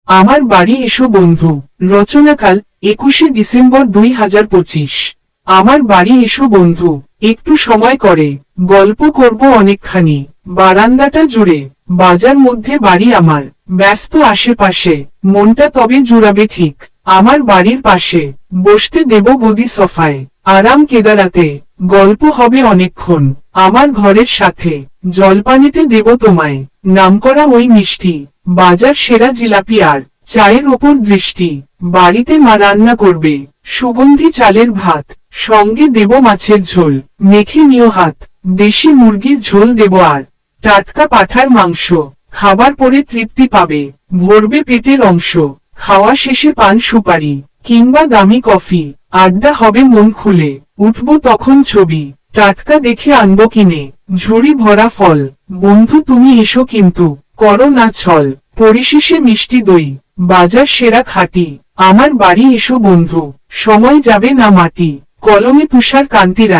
আমার বাড়ি এসো বন্ধু। রচনাকাল 21শে ডিসেম্বর 2025। আমার বাড়ি এসো বন্ধু, একটু সময় করে গল্প করব অনেকখানি। বারান্দাটা জুড়ে বাজার মধ্যে বাড়ি আমার, ব্যস্ত আশেপাশে মনটা তবে জুড়াবে ঠিক। আমার বাড়ির পাশে বসতে দেব গদি সোফায়, আরাম কেদারাতে গল্প হবে অনেকক্ষণ। আমার ঘরের সাথে জলপানিতে দেব তোমায় নামকরা ওই মিষ্টি, বাজার সেরা জিলাপি আর চায়ের ওপর দৃষ্টি। বাড়িতে মা রান্না করবে সুগন্ধি চালের ভাত, সঙ্গে দেব মাছের ঝোল, মেখে নিও হাত। দেশি মুরগির ঝোল দেব আর টাটকা পাঁঠার মাংস। খাবার পরে তৃপ্তি পাবে, ভরবে পেটের অংশ। খাওয়া শেষে পান সুপারি কিংবা দামি কফি, আড্ডা হবে মন খুলে। উঠবো তখন ছবি টাটকা দেখে আনবো কিনে, ঝুড়ি ভরা ফল। বন্ধু তুমি এসো কিন্তু করো না ছল। পরিশেষে মিষ্টি দই, বাজার সেরা খাঁটি। আমার বাড়ি এসো বন্ধু, সময় যাবে না মাটি। কলমে তুষার কান্তি রায়।